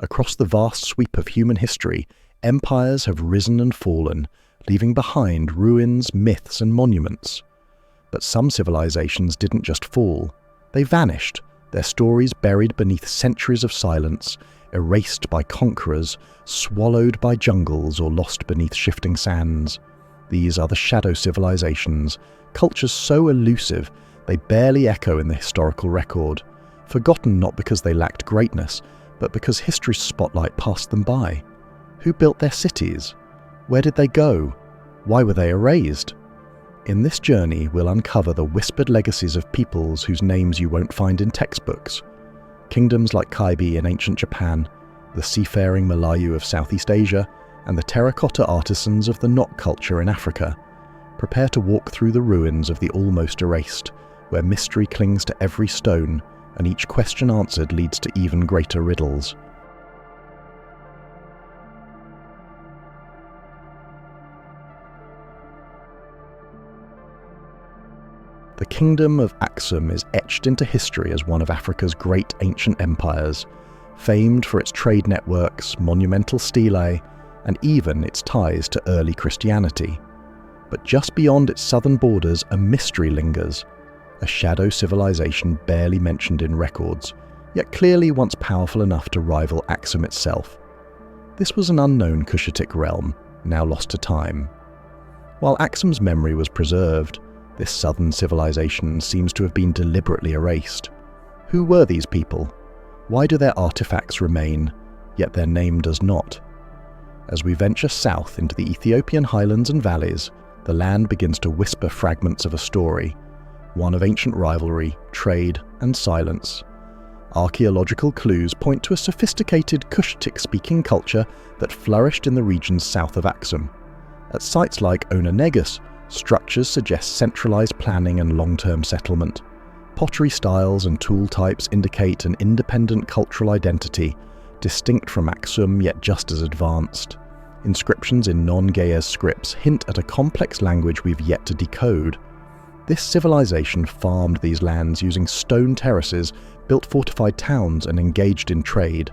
Across the vast sweep of human history, empires have risen and fallen, leaving behind ruins, myths, and monuments. But some civilizations didn't just fall. They vanished, their stories buried beneath centuries of silence, erased by conquerors, swallowed by jungles, or lost beneath shifting sands. These are the shadow civilizations, cultures so elusive they barely echo in the historical record, forgotten not because they lacked greatness, but because history's spotlight passed them by. Who built their cities? Where did they go? Why were they erased? In this journey, we'll uncover the whispered legacies of peoples whose names you won't find in textbooks. Kingdoms like Kaibi in ancient Japan, the seafaring Malayu of Southeast Asia, and the terracotta artisans of the knot culture in Africa. Prepare to walk through the ruins of the almost erased, where mystery clings to every stone, and each question answered leads to even greater riddles. The kingdom of Aksum is etched into history as one of Africa's great ancient empires, famed for its trade networks, monumental stelae, and even its ties to early Christianity. But just beyond its southern borders, a mystery lingers, a shadow civilization barely mentioned in records, yet clearly once powerful enough to rival Aksum itself. This was an unknown Cushitic realm, now lost to time. While Aksum's memory was preserved, this southern civilization seems to have been deliberately erased. Who were these people? Why do their artifacts remain, yet their name does not? As we venture south into the Ethiopian highlands and valleys, the land begins to whisper fragments of a story, one of ancient rivalry, trade, and silence. Archaeological clues point to a sophisticated Cushitic-speaking culture that flourished in the regions south of Aksum. At sites like Onanegus, structures suggest centralized planning and long-term settlement. Pottery styles and tool types indicate an independent cultural identity, distinct from Aksum yet just as advanced. Inscriptions in non-Ge'ez scripts hint at a complex language we've yet to decode. This civilization farmed these lands using stone terraces, built fortified towns, and engaged in trade.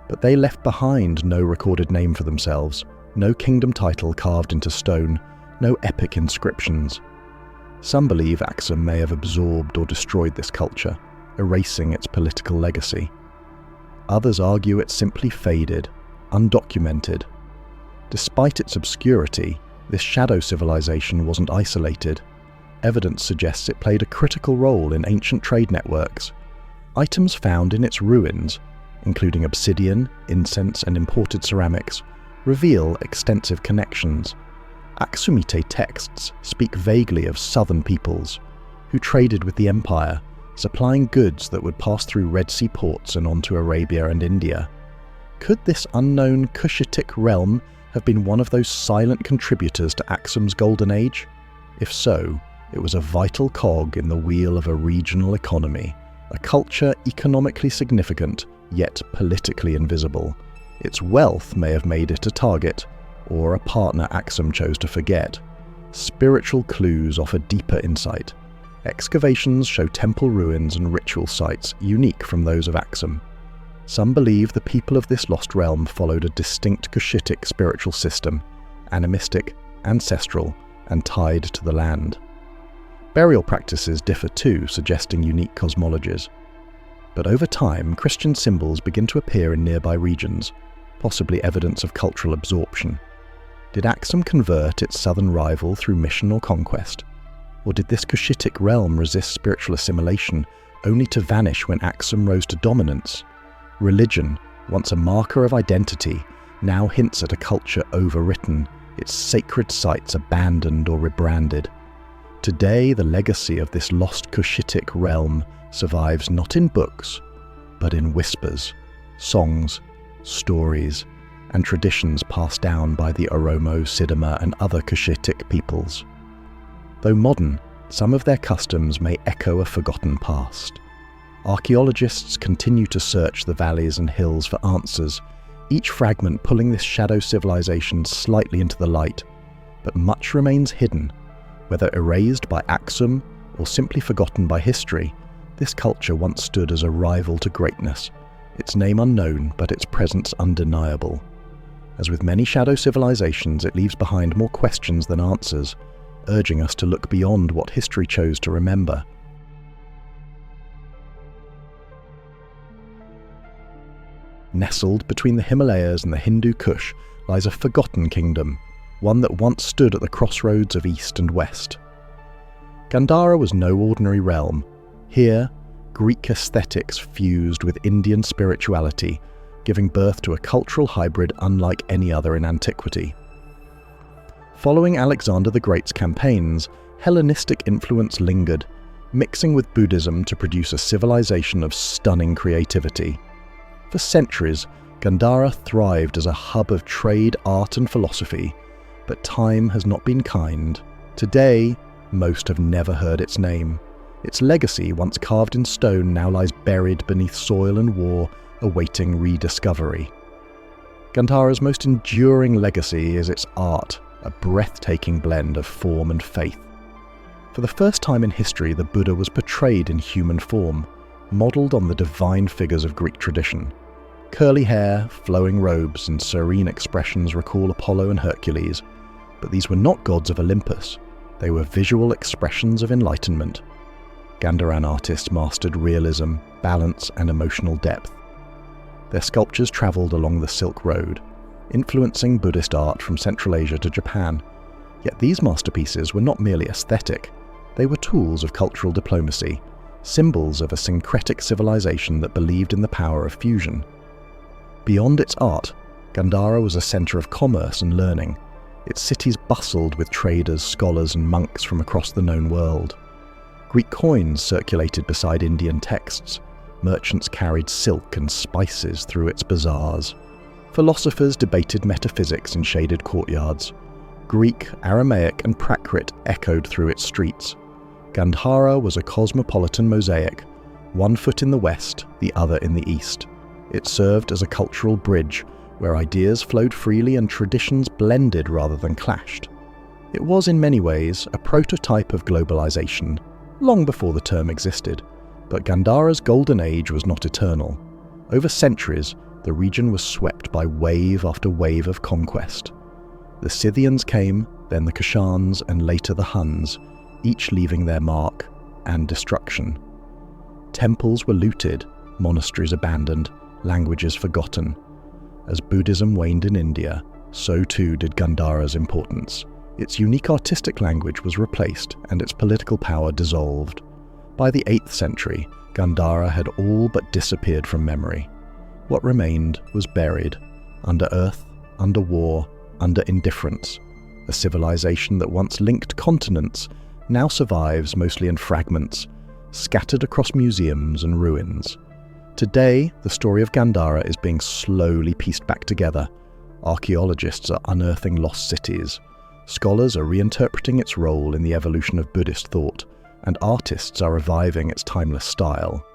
But they left behind no recorded name for themselves, no kingdom title carved into stone, no epic inscriptions. Some believe Aksum may have absorbed or destroyed this culture, erasing its political legacy. Others argue it simply faded, undocumented. Despite its obscurity, this shadow civilization wasn't isolated. Evidence suggests it played a critical role in ancient trade networks. Items found in its ruins, including obsidian, incense, and imported ceramics, reveal extensive connections. Aksumite texts speak vaguely of southern peoples, who traded with the empire, supplying goods that would pass through Red Sea ports and onto Arabia and India. Could this unknown Cushitic realm have been one of those silent contributors to Aksum's golden age? If so, it was a vital cog in the wheel of a regional economy, a culture economically significant, yet politically invisible. Its wealth may have made it a target, or a partner Aksum chose to forget. Spiritual clues offer deeper insight. Excavations show temple ruins and ritual sites unique from those of Aksum. Some believe the people of this lost realm followed a distinct Cushitic spiritual system, animistic, ancestral, and tied to the land. Burial practices differ too, suggesting unique cosmologies. But over time, Christian symbols begin to appear in nearby regions, possibly evidence of cultural absorption. Did Aksum convert its southern rival through mission or conquest? Or did this Cushitic realm resist spiritual assimilation, only to vanish when Aksum rose to dominance? Religion, once a marker of identity, now hints at a culture overwritten, its sacred sites abandoned or rebranded. Today, the legacy of this lost Cushitic realm survives not in books, but in whispers, songs, stories, and traditions passed down by the Oromo, Sidama, and other Cushitic peoples. Though modern, some of their customs may echo a forgotten past. Archaeologists continue to search the valleys and hills for answers, each fragment pulling this shadow civilization slightly into the light, but much remains hidden. Whether erased by Aksum or simply forgotten by history, this culture once stood as a rival to greatness, its name unknown but its presence undeniable. As with many shadow civilizations, it leaves behind more questions than answers, urging us to look beyond what history chose to remember. Nestled between the Himalayas and the Hindu Kush lies a forgotten kingdom, one that once stood at the crossroads of East and West. Gandhara was no ordinary realm. Here, Greek aesthetics fused with Indian spirituality, giving birth to a cultural hybrid unlike any other in antiquity. Following Alexander the Great's campaigns, Hellenistic influence lingered, mixing with Buddhism to produce a civilization of stunning creativity. For centuries, Gandhara thrived as a hub of trade, art and philosophy, but time has not been kind. Today, most have never heard its name. Its legacy, once carved in stone, now lies buried beneath soil and war, awaiting rediscovery. Gandhara's most enduring legacy is its art, a breathtaking blend of form and faith. For the first time in history, the Buddha was portrayed in human form, modelled on the divine figures of Greek tradition. Curly hair, flowing robes, and serene expressions recall Apollo and Hercules, but these were not gods of Olympus. They were visual expressions of enlightenment. Gandharan artists mastered realism, balance, and emotional depth. Their sculptures travelled along the Silk Road, influencing Buddhist art from Central Asia to Japan. Yet these masterpieces were not merely aesthetic. They were tools of cultural diplomacy, symbols of a syncretic civilization that believed in the power of fusion. Beyond its art, Gandhara was a centre of commerce and learning. Its cities bustled with traders, scholars and monks from across the known world. Greek coins circulated beside Indian texts. Merchants carried silk and spices through its bazaars. Philosophers debated metaphysics in shaded courtyards. Greek, Aramaic and Prakrit echoed through its streets. Gandhara was a cosmopolitan mosaic, one foot in the west, the other in the east. It served as a cultural bridge, where ideas flowed freely and traditions blended rather than clashed. It was in many ways a prototype of globalization, long before the term existed, but Gandhara's golden age was not eternal. Over centuries, the region was swept by wave after wave of conquest. The Scythians came, then the Kushans, and later the Huns, each leaving their mark and destruction. Temples were looted, monasteries abandoned, languages forgotten. As Buddhism waned in India, so too did Gandhara's importance. Its unique artistic language was replaced and its political power dissolved. By the 8th century, Gandhara had all but disappeared from memory. What remained was buried, under earth, under war, under indifference. A civilization that once linked continents now survives mostly in fragments, scattered across museums and ruins. Today, the story of Gandhara is being slowly pieced back together. Archaeologists are unearthing lost cities. Scholars are reinterpreting its role in the evolution of Buddhist thought, and artists are reviving its timeless style.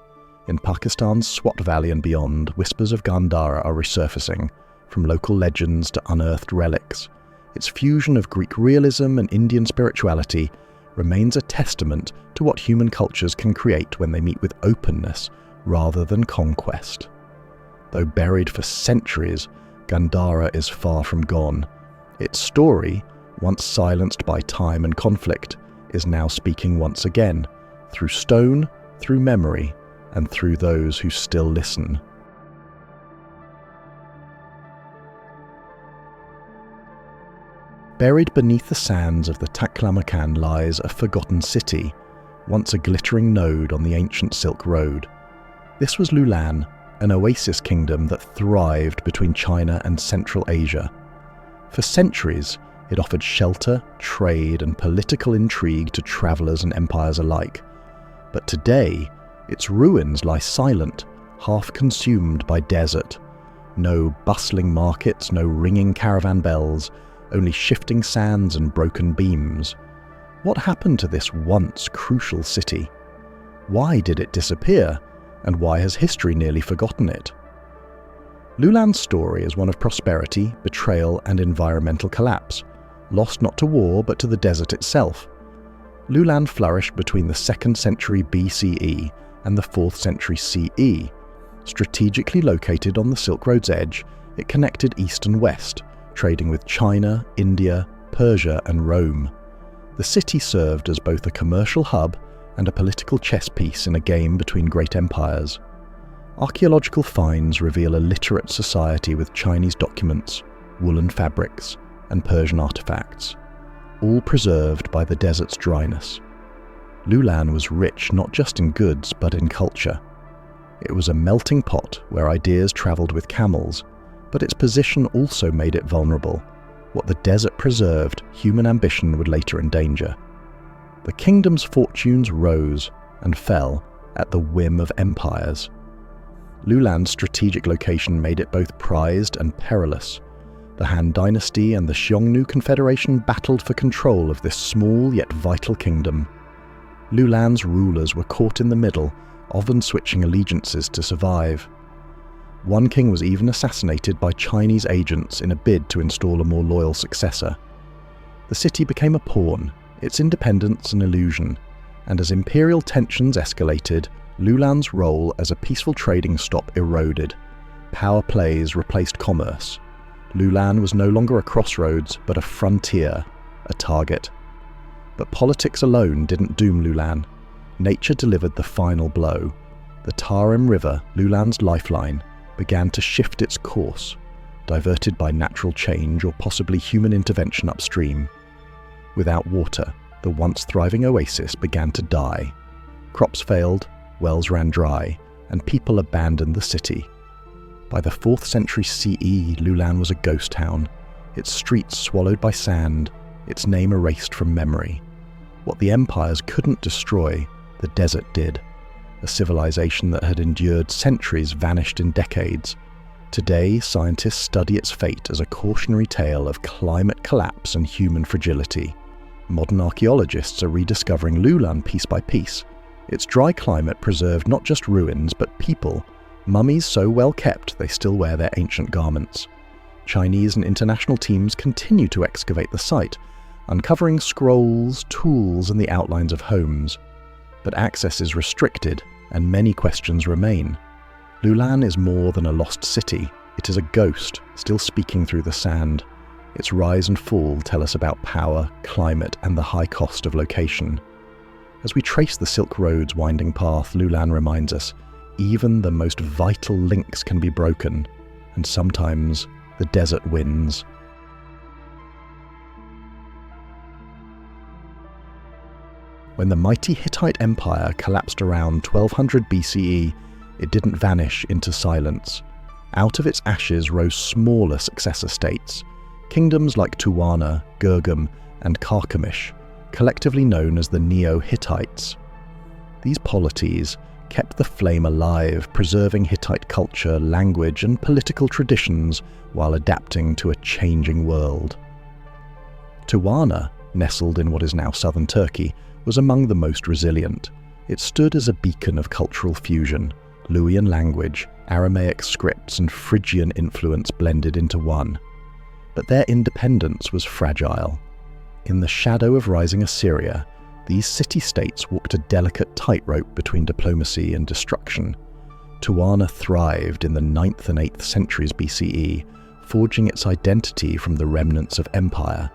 In Pakistan's Swat Valley and beyond, whispers of Gandhara are resurfacing, from local legends to unearthed relics. Its fusion of Greek realism and Indian spirituality remains a testament to what human cultures can create when they meet with openness rather than conquest. Though buried for centuries, Gandhara is far from gone. Its story, once silenced by time and conflict, is now speaking once again, through stone, through memory, and through those who still listen. Buried beneath the sands of the Taklamakan lies a forgotten city, once a glittering node on the ancient Silk Road. This was Lulan, an oasis kingdom that thrived between China and Central Asia. For centuries, it offered shelter, trade, and political intrigue to travellers and empires alike. But today, its ruins lie silent, half consumed by desert. No bustling markets, no ringing caravan bells, only shifting sands and broken beams. What happened to this once crucial city? Why did it disappear? And why has history nearly forgotten it? Lulan's story is one of prosperity, betrayal, and environmental collapse, lost not to war but to the desert itself. Lulan flourished between the 2nd century BCE and the 4th century CE. Strategically located on the Silk Road's edge, it connected east and west, trading with China, India, Persia and Rome. The city served as both a commercial hub and a political chess piece in a game between great empires. Archaeological finds reveal a literate society with Chinese documents, woolen fabrics, and Persian artifacts, all preserved by the desert's dryness. Lulan was rich not just in goods but in culture. It was a melting pot where ideas travelled with camels, but its position also made it vulnerable. What the desert preserved, human ambition would later endanger. The kingdom's fortunes rose and fell at the whim of empires. Lulan's strategic location made it both prized and perilous. The Han Dynasty and the Xiongnu Confederation battled for control of this small yet vital kingdom. Lulan's rulers were caught in the middle, often switching allegiances to survive. One king was even assassinated by Chinese agents in a bid to install a more loyal successor. The city became a pawn, its independence an illusion, and as imperial tensions escalated, Lulan's role as a peaceful trading stop eroded. Power plays replaced commerce. Lulan was no longer a crossroads, but a frontier, a target. But politics alone didn't doom Lulan. Nature delivered the final blow. The Tarim River, Lulan's lifeline, began to shift its course, diverted by natural change or possibly human intervention upstream. Without water, the once thriving oasis began to die. Crops failed, wells ran dry, and people abandoned the city. By the 4th century CE, Lulan was a ghost town, its streets swallowed by sand, its name erased from memory. What the empires couldn't destroy, the desert did. A civilization that had endured centuries vanished in decades. Today, scientists study its fate as a cautionary tale of climate collapse and human fragility. Modern archaeologists are rediscovering Lulan piece by piece. Its dry climate preserved not just ruins, but people, mummies so well kept they still wear their ancient garments. Chinese and international teams continue to excavate the site, uncovering scrolls, tools, and the outlines of homes. But access is restricted, and many questions remain. Lulan is more than a lost city. It is a ghost, still speaking through the sand. Its rise and fall tell us about power, climate, and the high cost of location. As we trace the Silk Road's winding path, Lulan reminds us, even the most vital links can be broken, and sometimes the desert wins. When the mighty Hittite Empire collapsed around 1200 BCE, it didn't vanish into silence. Out of its ashes rose smaller successor states, kingdoms like Tuwana, Gurgum, and Carchemish, collectively known as the Neo-Hittites. These polities kept the flame alive, preserving Hittite culture, language, and political traditions while adapting to a changing world. Tuwana, nestled in what is now southern Turkey, was among the most resilient. It stood as a beacon of cultural fusion. Luwian language, Aramaic scripts, and Phrygian influence blended into one. But their independence was fragile. In the shadow of rising Assyria, these city-states walked a delicate tightrope between diplomacy and destruction. Tuwana thrived in the 9th and 8th centuries BCE, forging its identity from the remnants of empire.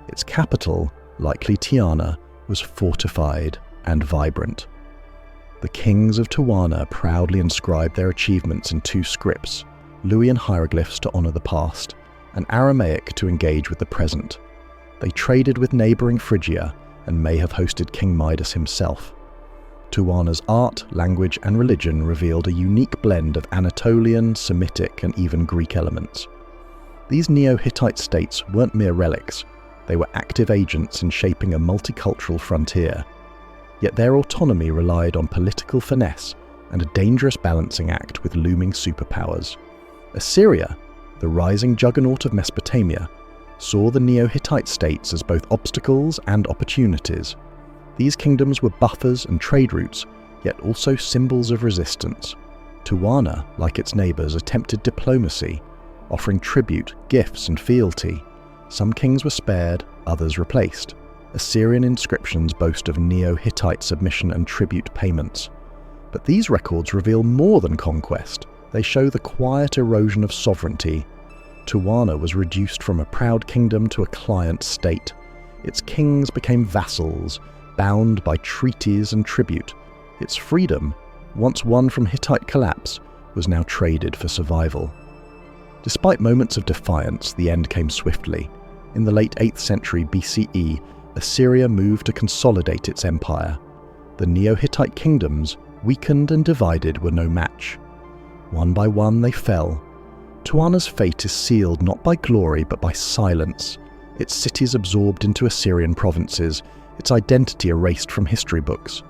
Its capital, likely Tiana, was fortified and vibrant. The kings of Tuwana proudly inscribed their achievements in 2 scripts, Luwian hieroglyphs to honour the past, and Aramaic to engage with the present. They traded with neighbouring Phrygia and may have hosted King Midas himself. Tuwana's art, language and religion revealed a unique blend of Anatolian, Semitic and even Greek elements. These Neo-Hittite states weren't mere relics, they were active agents in shaping a multicultural frontier. Yet their autonomy relied on political finesse and a dangerous balancing act with looming superpowers. Assyria, the rising juggernaut of Mesopotamia, saw the Neo-Hittite states as both obstacles and opportunities. These kingdoms were buffers and trade routes, yet also symbols of resistance. Tuwana, like its neighbours, attempted diplomacy, offering tribute, gifts and fealty. Some kings were spared, others replaced. Assyrian inscriptions boast of Neo-Hittite submission and tribute payments. But these records reveal more than conquest. They show the quiet erosion of sovereignty. Tijuana was reduced from a proud kingdom to a client state. Its kings became vassals, bound by treaties and tribute. Its freedom, once won from Hittite collapse, was now traded for survival. Despite moments of defiance, the end came swiftly. In the late 8th century BCE, Assyria moved to consolidate its empire. The Neo-Hittite kingdoms, weakened and divided, were no match. One by one they fell. Tijuana's fate is sealed not by glory but by silence, its cities absorbed into Assyrian provinces, its identity erased from history books.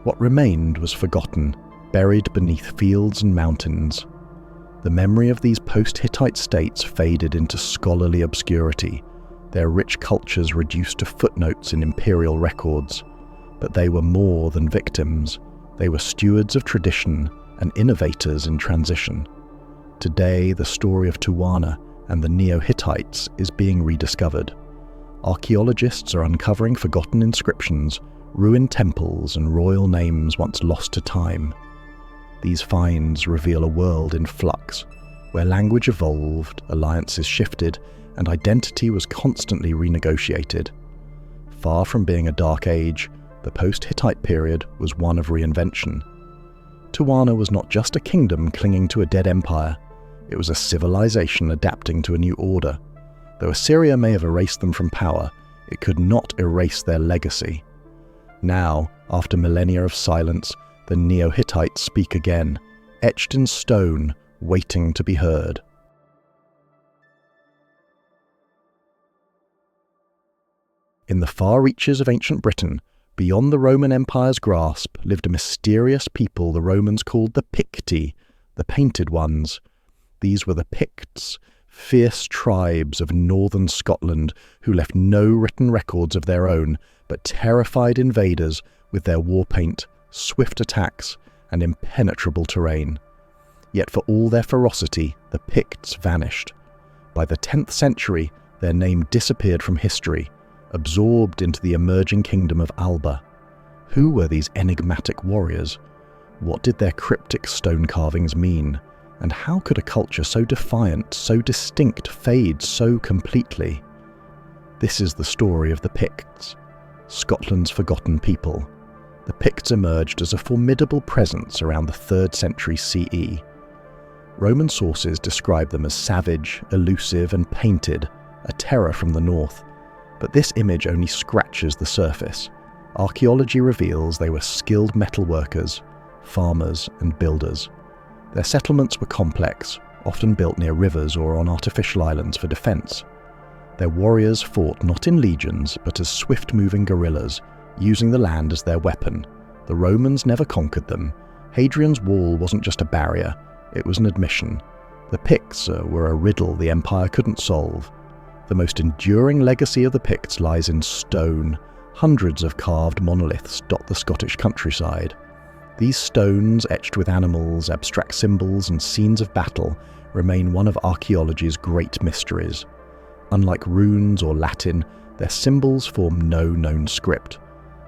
What remained was forgotten, buried beneath fields and mountains. The memory of these post-Hittite states faded into scholarly obscurity, their rich cultures reduced to footnotes in imperial records. But they were more than victims. They were stewards of tradition and innovators in transition. Today, the story of Tijuana and the Neo-Hittites is being rediscovered. Archaeologists are uncovering forgotten inscriptions, ruined temples, and royal names once lost to time. These finds reveal a world in flux, where language evolved, alliances shifted, and identity was constantly renegotiated. Far from being a dark age, the post-Hittite period was one of reinvention. Tijuana was not just a kingdom clinging to a dead empire, it was a civilization adapting to a new order. Though Assyria may have erased them from power, it could not erase their legacy. Now, after millennia of silence, the Neo-Hittites speak again, etched in stone, waiting to be heard. In the far reaches of ancient Britain, beyond the Roman Empire's grasp, lived a mysterious people the Romans called the Picti, the Painted Ones. These were the Picts, fierce tribes of northern Scotland who left no written records of their own, but terrified invaders with their war paint, swift attacks, and impenetrable terrain. Yet for all their ferocity, the Picts vanished. By the 10th century, their name disappeared from history, absorbed into the emerging kingdom of Alba. Who were these enigmatic warriors? What did their cryptic stone carvings mean? And how could a culture so defiant, so distinct, fade so completely? This is the story of the Picts, Scotland's forgotten people. The Picts emerged as a formidable presence around the 3rd century CE. Roman sources describe them as savage, elusive, and painted, a terror from the north. But this image only scratches the surface. Archaeology reveals they were skilled metalworkers, farmers, and builders. Their settlements were complex, often built near rivers or on artificial islands for defense. Their warriors fought not in legions, but as swift-moving guerrillas, using the land as their weapon. The Romans never conquered them. Hadrian's Wall wasn't just a barrier, it was an admission. The Picts were a riddle the empire couldn't solve. The most enduring legacy of the Picts lies in stone. Hundreds of carved monoliths dot the Scottish countryside. These stones, etched with animals, abstract symbols, and scenes of battle, remain one of archaeology's great mysteries. Unlike runes or Latin, their symbols form no known script.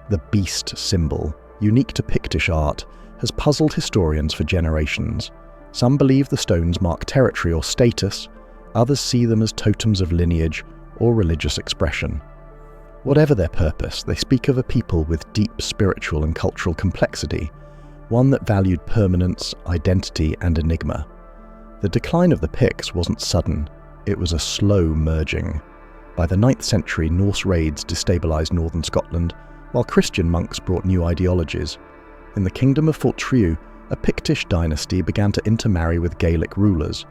The beast symbol, unique to Pictish art, has puzzled historians for generations. Some believe the stones mark territory or status, others see them as totems of lineage or religious expression. Whatever their purpose, they speak of a people with deep spiritual and cultural complexity, one that valued permanence, identity, and enigma. The decline of the Picts wasn't sudden, it was a slow merging. By the 9th century, Norse raids destabilised northern Scotland, while Christian monks brought new ideologies. In the kingdom of Fortriu, a Pictish dynasty began to intermarry with Gaelic rulers.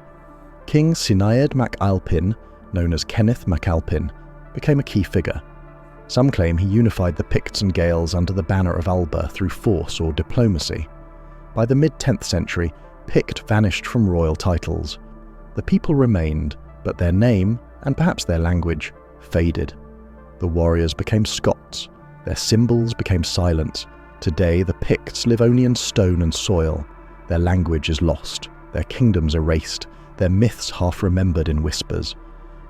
King Syniad mac Alpin, known as Kenneth mac Alpin, became a key figure. Some claim he unified the Picts and Gaels under the banner of Alba through force or diplomacy. By the mid-10th century, Pict vanished from royal titles. The people remained, but their name, and perhaps their language, faded. The warriors became Scots, their symbols became silent. Today, the Picts live only in stone and soil. Their language is lost, their kingdoms erased, their myths half-remembered in whispers.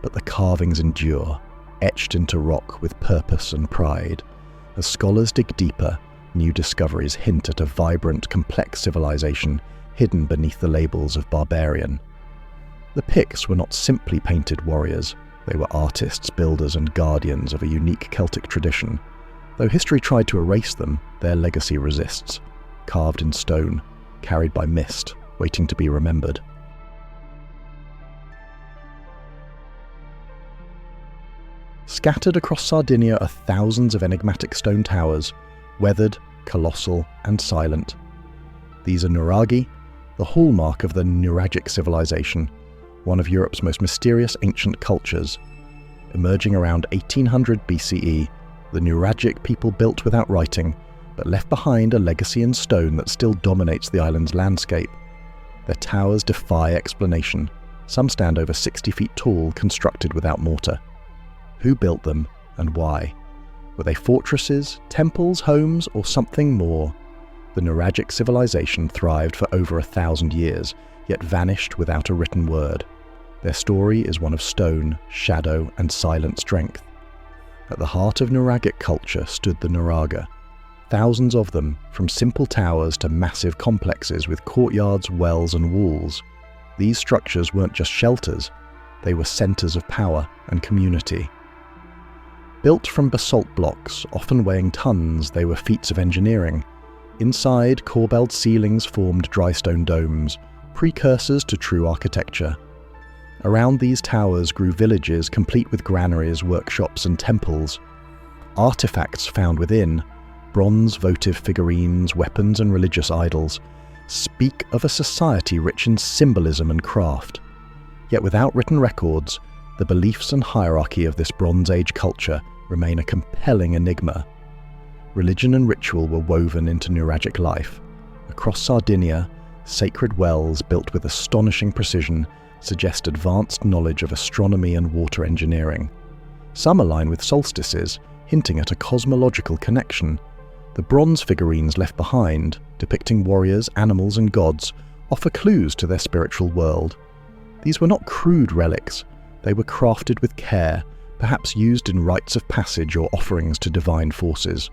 But the carvings endure, etched into rock with purpose and pride. As scholars dig deeper, new discoveries hint at a vibrant, complex civilization hidden beneath the labels of barbarian. The Picts were not simply painted warriors, they were artists, builders and guardians of a unique Celtic tradition. Though history tried to erase them, their legacy resists, carved in stone, carried by mist, waiting to be remembered. Scattered across Sardinia are thousands of enigmatic stone towers, weathered, colossal and silent. These are nuraghi, the hallmark of the Nuragic civilization, one of Europe's most mysterious ancient cultures. Emerging around 1800 BCE, the Nuragic people built without writing, but left behind a legacy in stone that still dominates the island's landscape. Their towers defy explanation. Some stand over 60 feet tall, constructed without mortar. Who built them and why? Were they fortresses, temples, homes, or something more? The Nuragic civilization thrived for over 1,000 years, yet vanished without a written word. Their story is one of stone, shadow, and silent strength. At the heart of Nuragic culture stood the Nuraga. Thousands of them, from simple towers to massive complexes with courtyards, wells, and walls. These structures weren't just shelters, they were centers of power and community. Built from basalt blocks, often weighing tons, they were feats of engineering. Inside, corbelled ceilings formed dry stone domes, precursors to true architecture. Around these towers grew villages complete with granaries, workshops and temples. Artifacts found within, bronze votive figurines, weapons and religious idols, speak of a society rich in symbolism and craft. Yet without written records, the beliefs and hierarchy of this Bronze Age culture remain a compelling enigma. Religion and ritual were woven into Nuragic life. Across Sardinia, sacred wells built with astonishing precision suggest advanced knowledge of astronomy and water engineering. Some align with solstices, hinting at a cosmological connection. The bronze figurines left behind, depicting warriors, animals and gods, offer clues to their spiritual world. These were not crude relics, they were crafted with care, perhaps used in rites of passage or offerings to divine forces.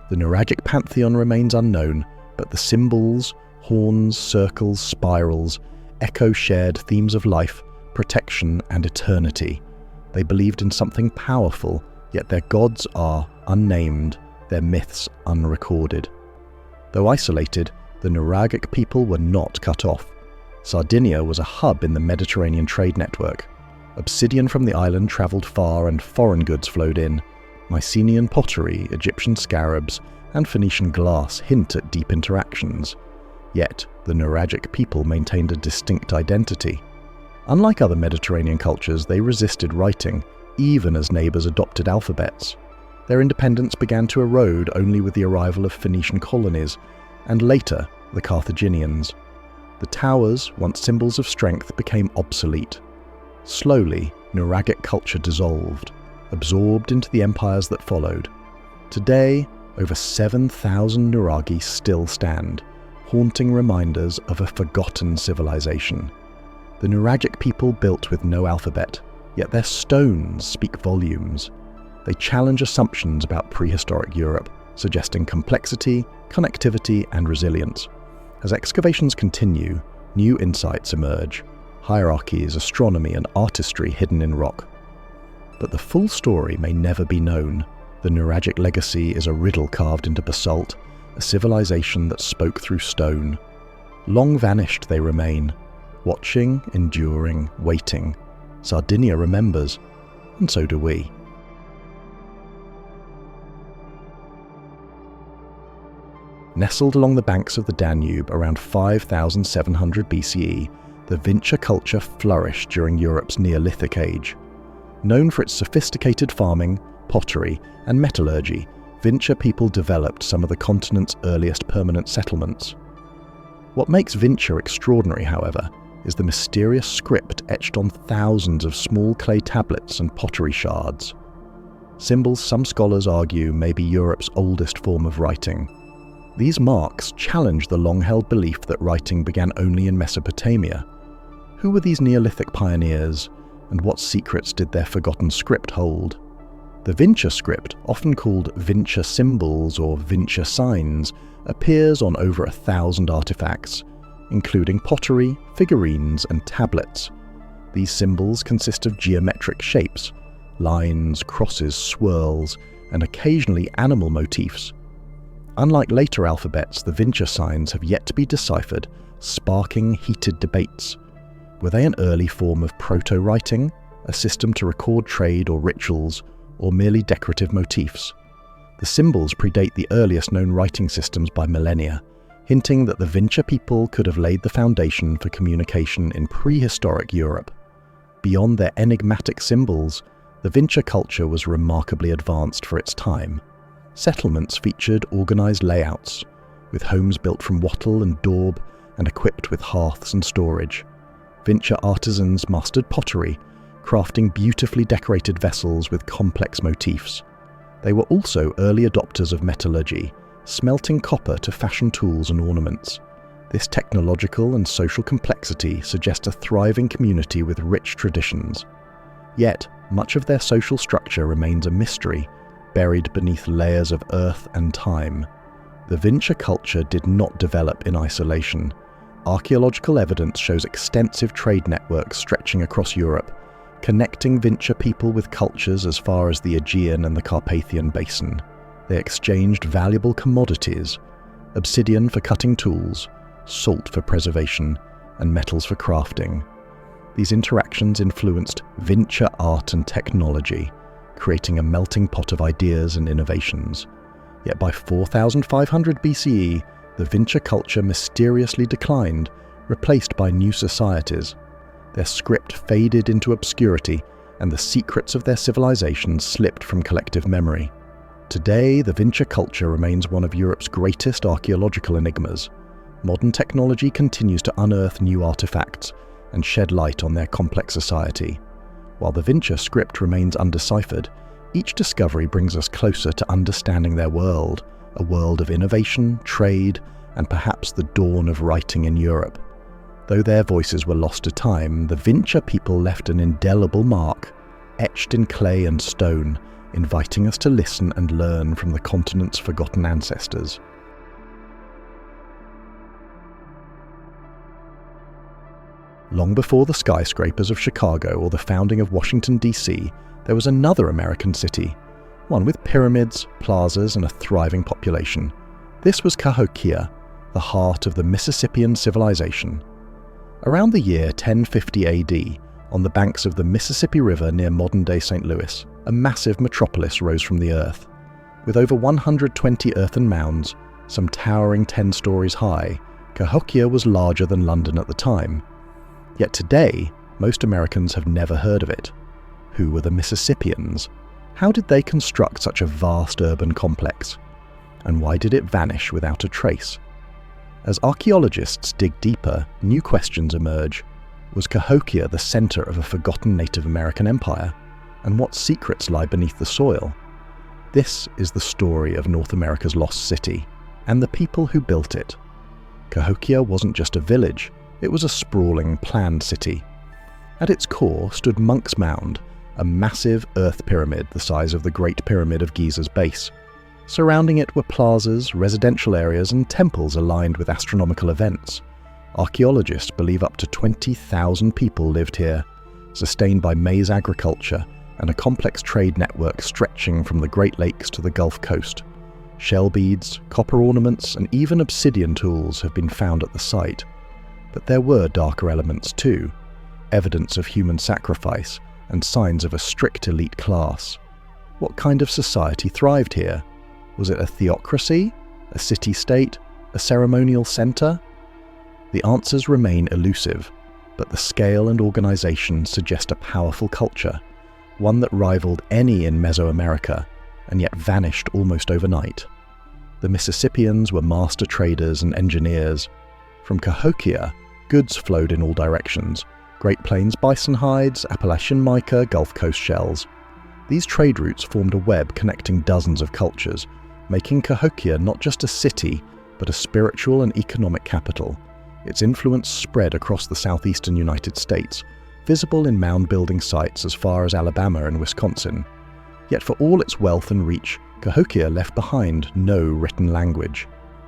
The Nuragic pantheon remains unknown, but the symbols, horns, circles, spirals, echo shared themes of life, protection and eternity. They believed in something powerful, yet their gods are unnamed, their myths unrecorded. Though isolated, the Nuragic people were not cut off. Sardinia was a hub in the Mediterranean trade network. Obsidian from the island travelled far and foreign goods flowed in. Mycenaean pottery, Egyptian scarabs, and Phoenician glass hint at deep interactions. Yet, the Nuragic people maintained a distinct identity. Unlike other Mediterranean cultures, they resisted writing, even as neighbours adopted alphabets. Their independence began to erode only with the arrival of Phoenician colonies, and later, the Carthaginians. The towers, once symbols of strength, became obsolete. Slowly, Nuragic culture dissolved, absorbed into the empires that followed. Today, over 7,000 nuraghi still stand, haunting reminders of a forgotten civilization. The Nuragic people built with no alphabet, yet their stones speak volumes. They challenge assumptions about prehistoric Europe, suggesting complexity, connectivity, and resilience. As excavations continue, new insights emerge. Hierarchies, astronomy, and artistry hidden in rock. But the full story may never be known. The Nuragic legacy is a riddle carved into basalt, a civilization that spoke through stone. Long vanished they remain, watching, enduring, waiting. Sardinia remembers, and so do we. Nestled along the banks of the Danube around 5700 BCE, the Vinča culture flourished during Europe's Neolithic age. Known for its sophisticated farming, pottery, and metallurgy, Vinča people developed some of the continent's earliest permanent settlements. What makes Vinča extraordinary, however, is the mysterious script etched on thousands of small clay tablets and pottery shards. Symbols some scholars argue may be Europe's oldest form of writing. These marks challenge the long-held belief that writing began only in Mesopotamia. Who were these Neolithic pioneers, and what secrets did their forgotten script hold? The Vinča script, often called Vinča symbols or Vinča signs, appears on over 1,000 artifacts, including pottery, figurines, and tablets. These symbols consist of geometric shapes, lines, crosses, swirls, and occasionally animal motifs. Unlike later alphabets, the Vinci signs have yet to be deciphered, sparking heated debates. Were they an early form of proto-writing, a system to record trade or rituals, or merely decorative motifs? The symbols predate the earliest known writing systems by millennia, hinting that the Vinci people could have laid the foundation for communication in prehistoric Europe. Beyond their enigmatic symbols, the Vinci culture was remarkably advanced for its time. Settlements featured organized layouts, with homes built from wattle and daub and equipped with hearths and storage. Vinci artisans mastered pottery, crafting beautifully decorated vessels with complex motifs. They were also early adopters of metallurgy, smelting copper to fashion tools and ornaments. This technological and social complexity suggests a thriving community with rich traditions. Yet, much of their social structure remains a mystery, buried beneath layers of earth and time. The Vinci culture did not develop in isolation. Archaeological evidence shows extensive trade networks stretching across Europe, connecting Vinci people with cultures as far as the Aegean and the Carpathian basin. They exchanged valuable commodities: obsidian for cutting tools, salt for preservation, and metals for crafting. These interactions influenced Vinci art and technology, creating a melting pot of ideas and innovations. Yet by 4500 BCE, the Vinci culture mysteriously declined, replaced by new societies. Their script faded into obscurity, and the secrets of their civilization slipped from collective memory. Today, the Vinci culture remains one of Europe's greatest archaeological enigmas. Modern technology continues to unearth new artifacts and shed light on their complex society. While the Vinci script remains undeciphered, each discovery brings us closer to understanding their world, a world of innovation, trade, and perhaps the dawn of writing in Europe. Though their voices were lost to time, the Vinci people left an indelible mark, etched in clay and stone, inviting us to listen and learn from the continent's forgotten ancestors. Long before the skyscrapers of Chicago or the founding of Washington, D.C., there was another American city, one with pyramids, plazas, and a thriving population. This was Cahokia, the heart of the Mississippian civilization. Around the year 1050 AD, on the banks of the Mississippi River near modern-day St. Louis, a massive metropolis rose from the earth. With over 120 earthen mounds, some towering 10 stories high, Cahokia was larger than London at the time. Yet today, most Americans have never heard of it. Who were the Mississippians? How did they construct such a vast urban complex? And why did it vanish without a trace? As archaeologists dig deeper, new questions emerge. Was Cahokia the center of a forgotten Native American empire? And what secrets lie beneath the soil? This is the story of North America's lost city, and the people who built it. Cahokia wasn't just a village, it was a sprawling, planned city. At its core stood Monk's Mound, a massive earth pyramid the size of the Great Pyramid of Giza's base. Surrounding it were plazas, residential areas, and temples aligned with astronomical events. Archaeologists believe up to 20,000 people lived here, sustained by maize agriculture and a complex trade network stretching from the Great Lakes to the Gulf Coast. Shell beads, copper ornaments, and even obsidian tools have been found at the site. But there were darker elements too, evidence of human sacrifice and signs of a strict elite class. What kind of society thrived here? Was it a theocracy, a city-state, a ceremonial center? The answers remain elusive, but the scale and organization suggest a powerful culture, one that rivaled any in Mesoamerica, and yet vanished almost overnight. The Mississippians were master traders and engineers. From Cahokia, goods flowed in all directions: Great Plains bison hides, Appalachian mica, Gulf Coast shells. These trade routes formed a web connecting dozens of cultures, making Cahokia not just a city, but a spiritual and economic capital. Its influence spread across the southeastern United States, visible in mound-building sites as far as Alabama and Wisconsin. Yet for all its wealth and reach, Cahokia left behind no written language.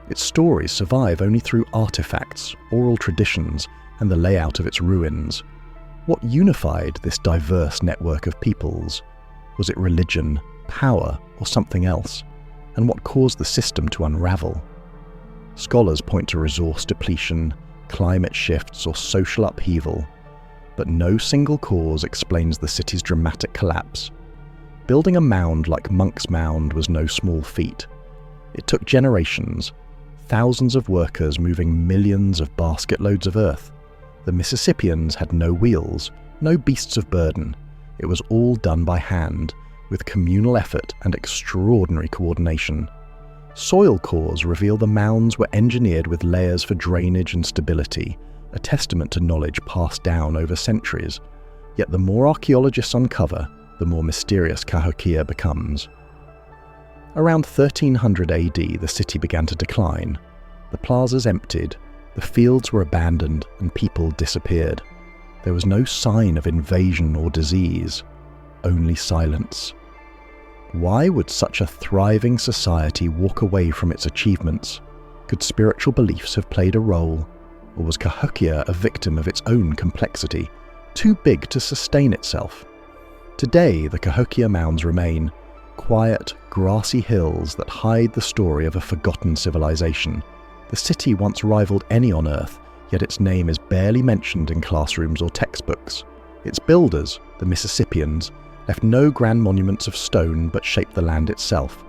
Its stories survive only through artifacts, oral traditions, and the layout of its ruins. What unified this diverse network of peoples? Was it religion, power, or something else? And what caused the system to unravel? Scholars point to resource depletion, climate shifts, or social upheaval, but no single cause explains the city's dramatic collapse. Building a mound like Monk's Mound was no small feat. It took generations, thousands of workers moving millions of basket loads of earth. The Mississippians had no wheels, no beasts of burden. It was all done by hand, with communal effort and extraordinary coordination. Soil cores reveal the mounds were engineered with layers for drainage and stability, a testament to knowledge passed down over centuries. Yet the more archaeologists uncover, the more mysterious Cahokia becomes. Around 1300 AD, the city began to decline. The plazas emptied, the fields were abandoned, and people disappeared. There was no sign of invasion or disease, only silence. Why would such a thriving society walk away from its achievements? Could spiritual beliefs have played a role? Or was Cahokia a victim of its own complexity, too big to sustain itself? Today, the Cahokia mounds remain, quiet, grassy hills that hide the story of a forgotten civilization. The city once rivaled any on Earth, yet its name is barely mentioned in classrooms or textbooks. Its builders, the Mississippians, left no grand monuments of stone but shaped the land itself.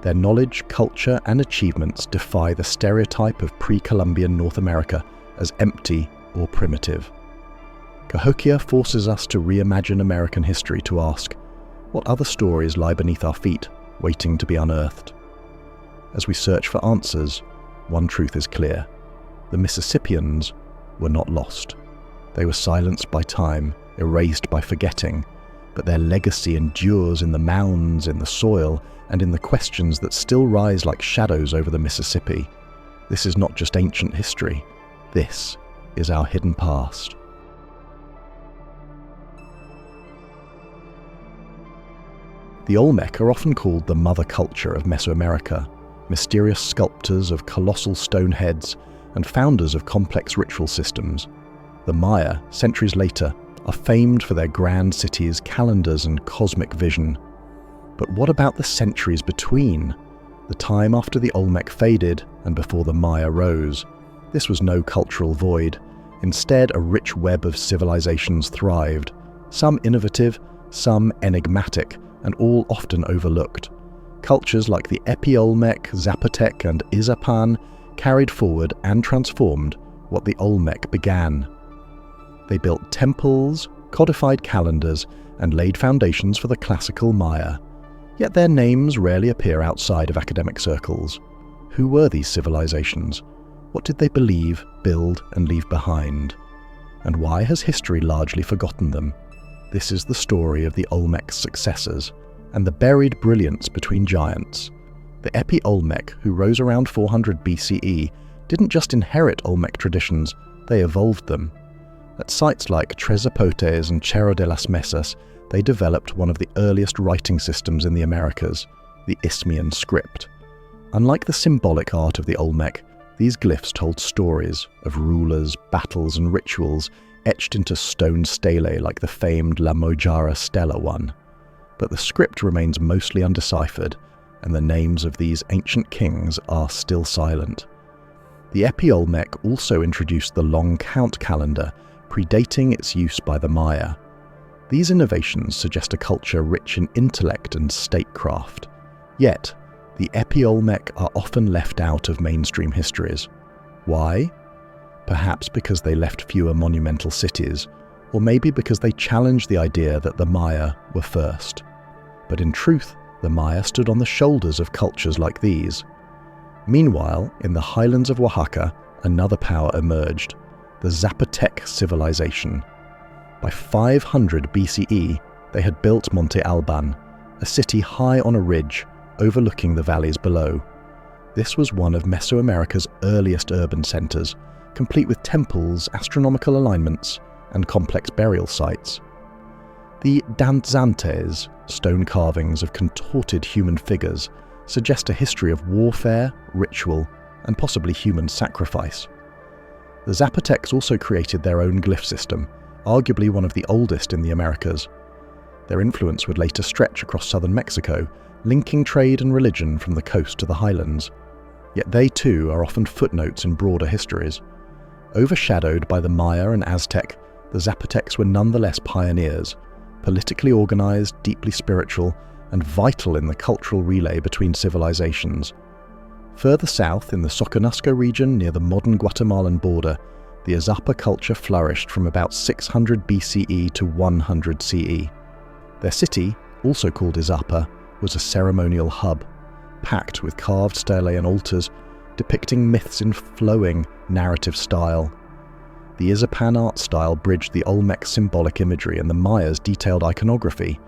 Their knowledge, culture, and achievements defy the stereotype of pre-Columbian North America as empty or primitive. Cahokia forces us to reimagine American history, to ask, what other stories lie beneath our feet, waiting to be unearthed? As we search for answers, one truth is clear. The Mississippians were not lost. They were silenced by time, erased by forgetting, but their legacy endures in the mounds, in the soil, and in the questions that still rise like shadows over the Mississippi. This is not just ancient history. This is our hidden past. The Olmec are often called the mother culture of Mesoamerica, mysterious sculptors of colossal stone heads and founders of complex ritual systems. The Maya, centuries later, are famed for their grand cities, calendars, and cosmic vision. But what about the centuries between? The time after the Olmec faded and before the Maya rose. This was no cultural void. Instead, a rich web of civilizations thrived, some innovative, some enigmatic, and all often overlooked. Cultures like the Epi-Olmec, Zapotec, and Izapan carried forward and transformed what the Olmec began. They built temples, codified calendars, and laid foundations for the classical Maya. Yet their names rarely appear outside of academic circles. Who were these civilizations? What did they believe, build, and leave behind? And why has history largely forgotten them? This is the story of the Olmec's successors, and the buried brilliance between giants. The Epi-Olmec, who rose around 400 BCE, didn't just inherit Olmec traditions, they evolved them. At sites like Tres Zapotes and Cerro de las Mesas, they developed one of the earliest writing systems in the Americas, the Isthmian script. Unlike the symbolic art of the Olmec, these glyphs told stories of rulers, battles, and rituals etched into stone stelae like the famed La Mojara Stela one. But the script remains mostly undeciphered, and the names of these ancient kings are still silent. The Epi-Olmec also introduced the long count calendar, predating its use by the Maya. These innovations suggest a culture rich in intellect and statecraft. Yet, the Epi-Olmec are often left out of mainstream histories. Why? Perhaps because they left fewer monumental cities, or maybe because they challenged the idea that the Maya were first. But in truth, the Maya stood on the shoulders of cultures like these. Meanwhile, in the highlands of Oaxaca, another power emerged, the Zapotec civilization. By 500 BCE, they had built Monte Alban, a city high on a ridge overlooking the valleys below. This was one of Mesoamerica's earliest urban centers, complete with temples, astronomical alignments, and complex burial sites. The dantzantes, stone carvings of contorted human figures, suggest a history of warfare, ritual, and possibly human sacrifice. The Zapotecs also created their own glyph system, arguably one of the oldest in the Americas. Their influence would later stretch across southern Mexico, linking trade and religion from the coast to the highlands. Yet they too are often footnotes in broader histories. Overshadowed by the Maya and Aztec, the Zapotecs were nonetheless pioneers, politically organized, deeply spiritual, and vital in the cultural relay between civilizations. Further south, in the Soconusco region near the modern Guatemalan border, the Izapa culture flourished from about 600 BCE to 100 CE. Their city, also called Izapa, was a ceremonial hub, packed with carved stelae and altars depicting myths in flowing narrative style. The Izapan art style bridged the Olmec symbolic imagery and the Maya's detailed iconography.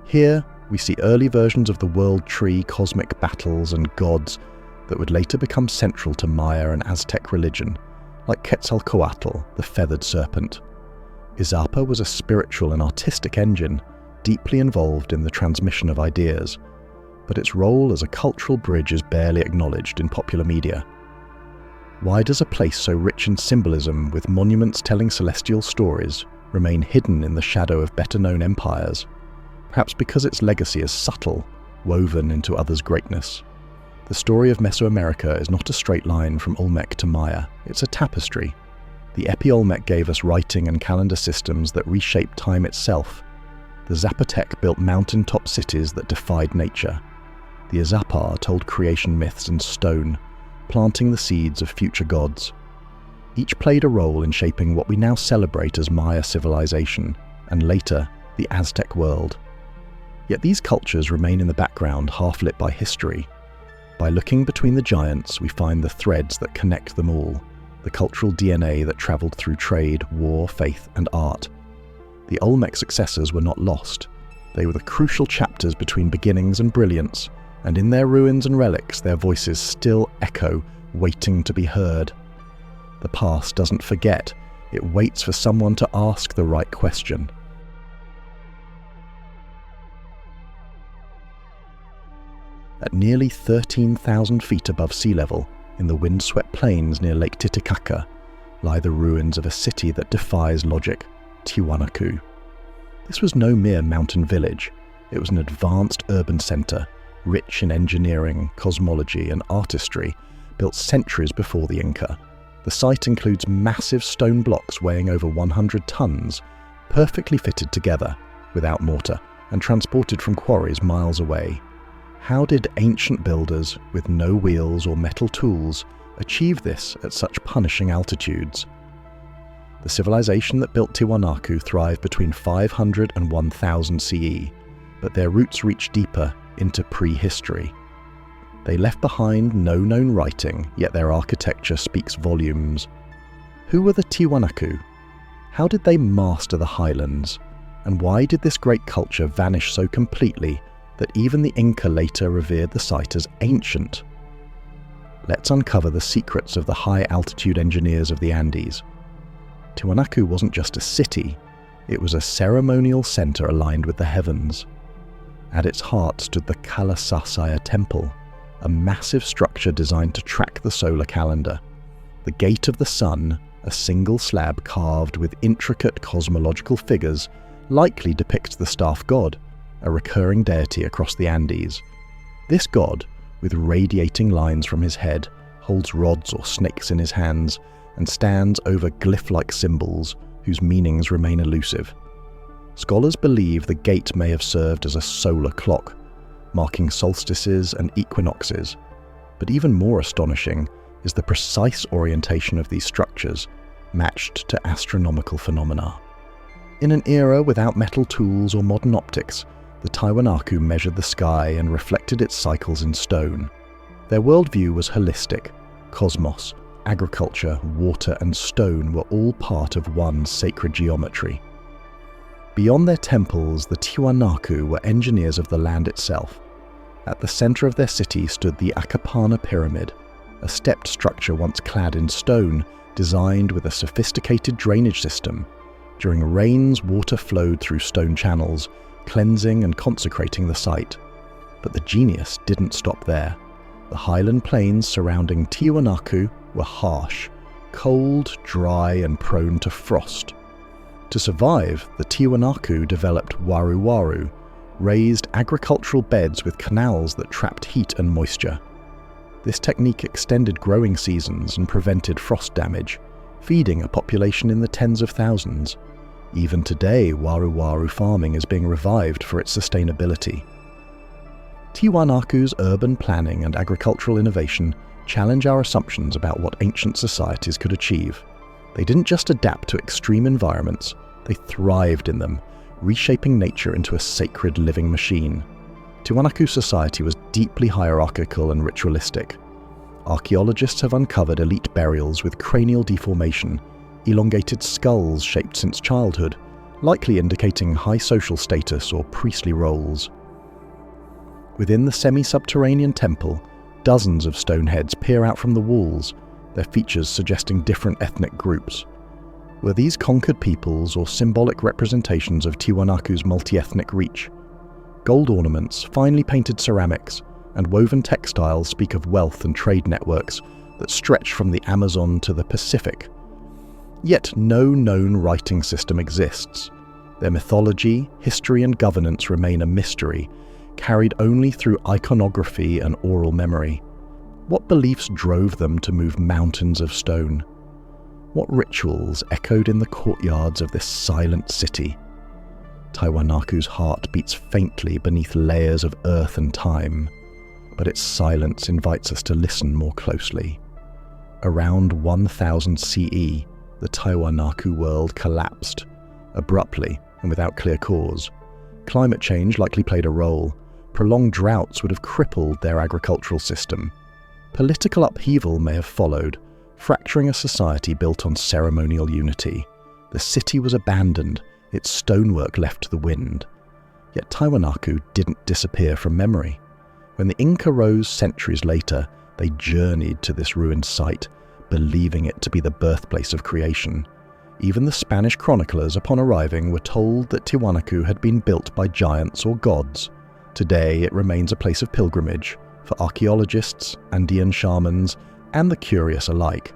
Here, we see early versions of the world tree, cosmic battles, and gods that would later become central to Maya and Aztec religion, like Quetzalcoatl, the feathered serpent. Izapa was a spiritual and artistic engine, deeply involved in the transmission of ideas, but its role as a cultural bridge is barely acknowledged in popular media. Why does a place so rich in symbolism, with monuments telling celestial stories, remain hidden in the shadow of better-known empires? Perhaps because its legacy is subtle, woven into others' greatness. The story of Mesoamerica is not a straight line from Olmec to Maya, it's a tapestry. The Epi-Olmec gave us writing and calendar systems that reshaped time itself. The Zapotec built mountaintop cities that defied nature. The Izapa told creation myths in stone, planting the seeds of future gods. Each played a role in shaping what we now celebrate as Maya civilization, and later, the Aztec world. Yet these cultures remain in the background, half-lit by history. By looking between the giants, we find the threads that connect them all, the cultural DNA that traveled through trade, war, faith, and art. The Olmec successors were not lost. They were the crucial chapters between beginnings and brilliance, and in their ruins and relics, their voices still echo, waiting to be heard. The past doesn't forget, it waits for someone to ask the right question. At nearly 13,000 feet above sea level, in the windswept plains near Lake Titicaca, lie the ruins of a city that defies logic, Tiwanaku. This was no mere mountain village. It was an advanced urban center, rich in engineering, cosmology, and artistry, built centuries before the Inca. The site includes massive stone blocks weighing over 100 tons, perfectly fitted together, without mortar, and transported from quarries miles away. How did ancient builders, with no wheels or metal tools, achieve this at such punishing altitudes? The civilization that built Tiwanaku thrived between 500 and 1000 CE, but their roots reach deeper into prehistory. They left behind no known writing, yet their architecture speaks volumes. Who were the Tiwanaku? How did they master the highlands? And why did this great culture vanish so completely that even the Inca later revered the site as ancient? Let's uncover the secrets of the high-altitude engineers of the Andes. Tiwanaku wasn't just a city, it was a ceremonial center aligned with the heavens. At its heart stood the Kalasasaya Temple, a massive structure designed to track the solar calendar. The Gate of the Sun, a single slab carved with intricate cosmological figures, likely depicts the staff god, a recurring deity across the Andes. This god, with radiating lines from his head, holds rods or snakes in his hands, and stands over glyph-like symbols whose meanings remain elusive. Scholars believe the gate may have served as a solar clock, marking solstices and equinoxes, but even more astonishing is the precise orientation of these structures, matched to astronomical phenomena. In an era without metal tools or modern optics, the Tiwanaku measured the sky and reflected its cycles in stone. Their worldview was holistic. Cosmos, agriculture, water, and stone were all part of one sacred geometry. Beyond their temples, the Tiwanaku were engineers of the land itself. At the center of their city stood the Acapana Pyramid, a stepped structure once clad in stone, designed with a sophisticated drainage system. During rains, water flowed through stone channels, cleansing and consecrating the site. But the genius didn't stop there. The highland plains surrounding Tiwanaku were harsh, cold, dry, and prone to frost. To survive, the Tiwanaku developed waru-waru, raised agricultural beds with canals that trapped heat and moisture. This technique extended growing seasons and prevented frost damage, feeding a population in the tens of thousands. Even today, waru-waru farming is being revived for its sustainability. Tiwanaku's urban planning and agricultural innovation challenge our assumptions about what ancient societies could achieve. They didn't just adapt to extreme environments, they thrived in them, reshaping nature into a sacred living machine. Tiwanaku society was deeply hierarchical and ritualistic. Archaeologists have uncovered elite burials with cranial deformation, elongated skulls shaped since childhood, likely indicating high social status or priestly roles. Within the semi-subterranean temple, dozens of stone heads peer out from the walls, their features suggesting different ethnic groups. Were these conquered peoples or symbolic representations of Tiwanaku's multi-ethnic reach? Gold ornaments, finely painted ceramics, and woven textiles speak of wealth and trade networks that stretch from the Amazon to the Pacific. Yet no known writing system exists. Their mythology, history, and governance remain a mystery, carried only through iconography and oral memory. What beliefs drove them to move mountains of stone? What rituals echoed in the courtyards of this silent city? Tiwanaku's heart beats faintly beneath layers of earth and time, but its silence invites us to listen more closely. Around 1000 CE, the Tiwanaku world collapsed, abruptly and without clear cause. Climate change likely played a role. Prolonged droughts would have crippled their agricultural system. Political upheaval may have followed, fracturing a society built on ceremonial unity. The city was abandoned, its stonework left to the wind. Yet Tiwanaku didn't disappear from memory. When the Inca rose centuries later, they journeyed to this ruined site, believing it to be the birthplace of creation. Even the Spanish chroniclers, upon arriving, were told that Tiwanaku had been built by giants or gods. Today, it remains a place of pilgrimage for archaeologists, Andean shamans, and the curious alike.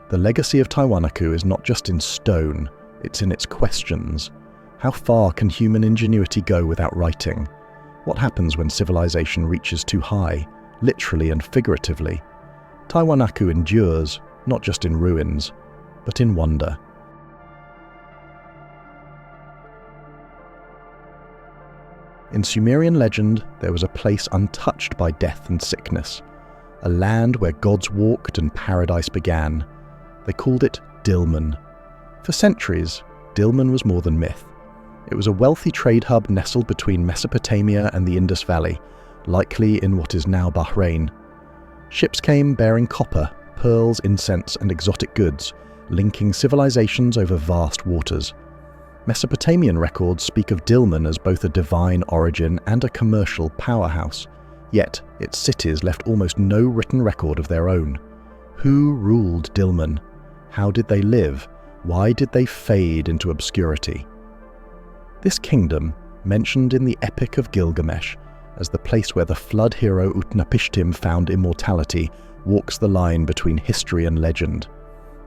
The legacy of Tiwanaku is not just in stone, it's in its questions. How far can human ingenuity go without writing? What happens when civilization reaches too high, literally and figuratively? Tiwanaku endures, not just in ruins, but in wonder. In Sumerian legend, there was a place untouched by death and sickness, a land where gods walked and paradise began. They called it Dilmun. For centuries, Dilmun was more than myth. It was a wealthy trade hub nestled between Mesopotamia and the Indus Valley, likely in what is now Bahrain. Ships came bearing copper, pearls, incense, and exotic goods, linking civilizations over vast waters. Mesopotamian records speak of Dilmun as both a divine origin and a commercial powerhouse, yet its cities left almost no written record of their own. Who ruled Dilmun? How did they live? Why did they fade into obscurity? This kingdom, mentioned in the Epic of Gilgamesh as the place where the flood hero Utnapishtim found immortality, walks the line between history and legend.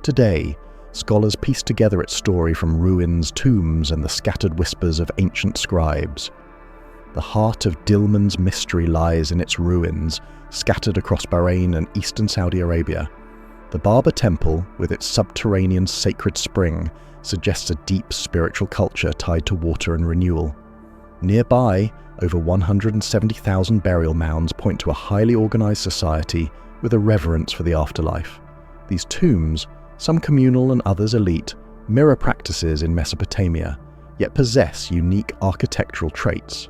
Today, scholars piece together its story from ruins, tombs, and the scattered whispers of ancient scribes. The heart of Dilmun's mystery lies in its ruins, scattered across Bahrain and eastern Saudi Arabia. The Barber Temple, with its subterranean sacred spring, suggests a deep spiritual culture tied to water and renewal. Nearby, over 170,000 burial mounds point to a highly organized society with a reverence for the afterlife. These tombs, some communal and others elite, mirror practices in Mesopotamia, yet possess unique architectural traits.